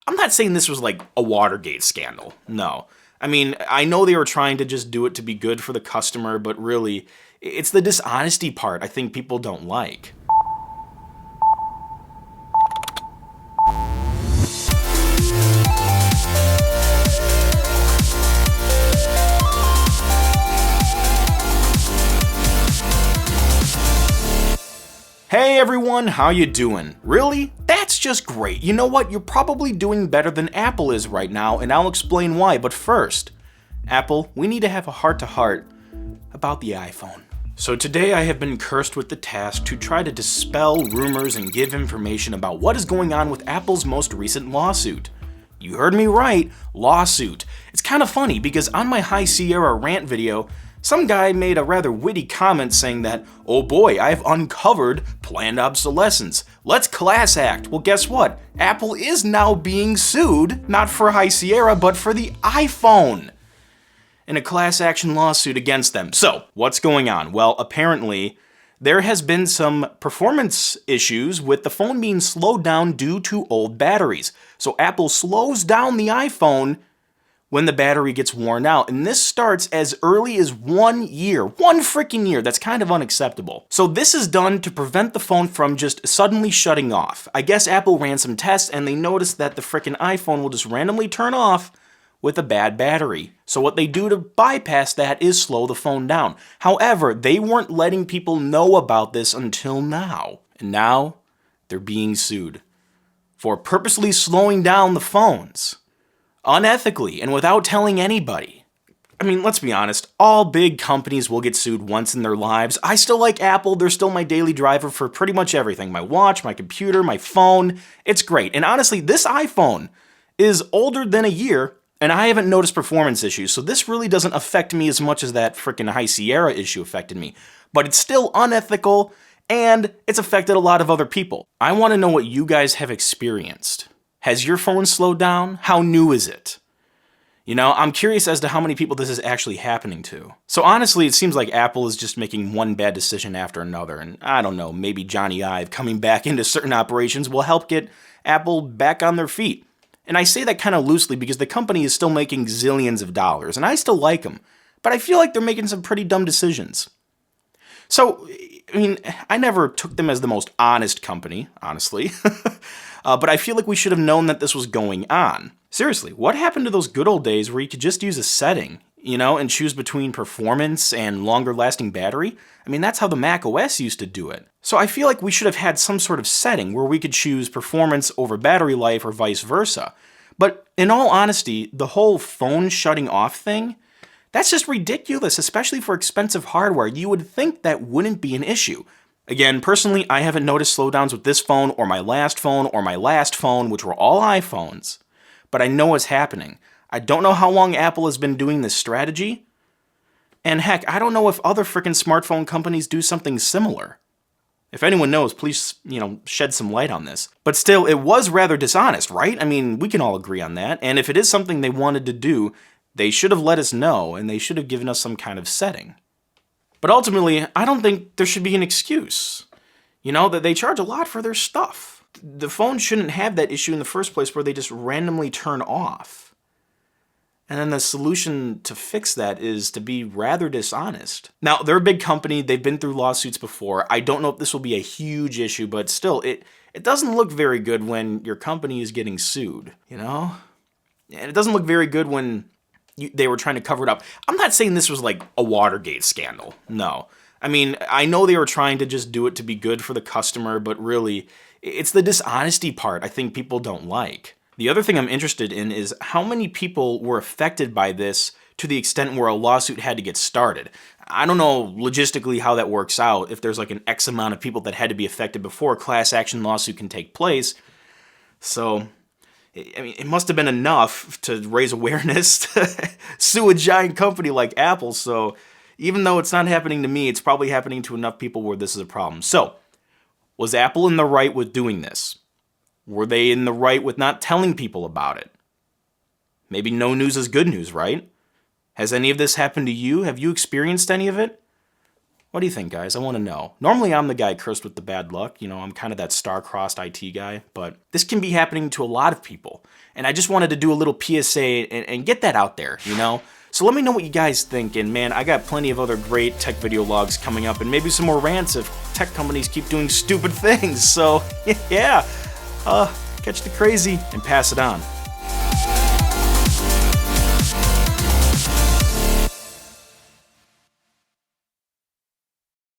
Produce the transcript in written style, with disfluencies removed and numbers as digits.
I'm not saying this was like a Watergate scandal, no. I mean, I know they were trying to just do it to be good for the customer, but really, it's the dishonesty part I think people don't like. Hey everyone, how you doing? Really? That's just great. You know what? You're probably doing better than Apple is right now, and I'll explain why. But first, Apple, we need to have a heart-to-heart about the iPhone. So today I have been cursed with the task to try to dispel rumors and give information about what is going on with Apple's most recent lawsuit. You heard me right, lawsuit. It's kind of funny because on my High Sierra rant video, some guy made a rather witty comment saying that, oh boy, I've uncovered planned obsolescence. Let's class act. Well, guess what? Apple is now being sued, not for High Sierra, but for the iPhone, in a class action lawsuit against them. So, what's going on? Well, apparently, there has been some performance issues with the phone being slowed down due to old batteries. So Apple slows down the iPhone when the battery gets worn out. And this starts as early as 1 year. 1 freaking year. That's kind of unacceptable. So this is done to prevent the phone from just suddenly shutting off. I guess Apple ran some tests and they noticed that the freaking iPhone will just randomly turn off with a bad battery. So what they do to bypass that is slow the phone down. However, they weren't letting people know about this until now. And now they're being sued for purposely slowing down the phones unethically and without telling anybody. I mean, let's be honest, all big companies will get sued once in their lives. I still like Apple, they're still my daily driver for pretty much everything. My watch, my computer, my phone, it's great. And honestly, this iPhone is older than a year, and I haven't noticed performance issues, so this really doesn't affect me as much as that frickin' High Sierra issue affected me. But it's still unethical, and it's affected a lot of other people. I want to know what you guys have experienced. Has your phone slowed down? How new is it? You know, I'm curious as to how many people this is actually happening to. So honestly, it seems like Apple is just making one bad decision after another, and I don't know, maybe Johnny Ive coming back into certain operations will help get Apple back on their feet. And I say that kind of loosely because the company is still making zillions of dollars, and I still like them, but I feel like they're making some pretty dumb decisions. So, I mean, I never took them as the most honest company, honestly. But I feel like we should have known that this was going on. Seriously, what happened to those good old days where you could just use a setting, you know, and choose between performance and longer lasting battery? I mean, that's how the Mac OS used to do it. So I feel like we should have had some sort of setting where we could choose performance over battery life or vice versa. But in all honesty, the whole phone shutting off thing, that's just ridiculous, especially for expensive hardware. You would think that wouldn't be an issue. Again, personally, I haven't noticed slowdowns with this phone or my last phone, which were all iPhones. But I know it's happening. I don't know how long Apple has been doing this strategy. And heck, I don't know if other frickin' smartphone companies do something similar. If anyone knows, please, shed some light on this. But still, it was rather dishonest, right? I mean, we can all agree on that. And if it is something they wanted to do, they should have let us know, and they should have given us some kind of setting. But ultimately, I don't think there should be an excuse. You know, that they charge a lot for their stuff. The phone shouldn't have that issue in the first place where they just randomly turn off. And then the solution to fix that is to be rather dishonest. Now, they're a big company. They've been through lawsuits before. I don't know if this will be a huge issue, but still, it doesn't look very good when your company is getting sued, you know? And it doesn't look very good when they were trying to cover it up. I'm not saying this was like a Watergate scandal, no. I mean, I know they were trying to just do it to be good for the customer, but really, it's the dishonesty part I think people don't like. The other thing I'm interested in is how many people were affected by this to the extent where a lawsuit had to get started. I don't know logistically how that works out, if there's like an X amount of people that had to be affected before a class action lawsuit can take place. So, I mean, it must have been enough to raise awareness to sue a giant company like Apple. So even though it's not happening to me, it's probably happening to enough people where this is a problem. So, was Apple in the right with doing this? Were they in the right with not telling people about it? Maybe no news is good news, right? Has any of this happened to you? Have you experienced any of it? What do you think, guys? I want to know. Normally, I'm the guy cursed with the bad luck. You know, I'm kind of that star-crossed IT guy. But this can be happening to a lot of people. And I just wanted to do a little PSA and get that out there, you know? So let me know what you guys think, and man, I got plenty of other great tech video logs coming up, and maybe some more rants if tech companies keep doing stupid things. So yeah, catch the crazy and pass it on.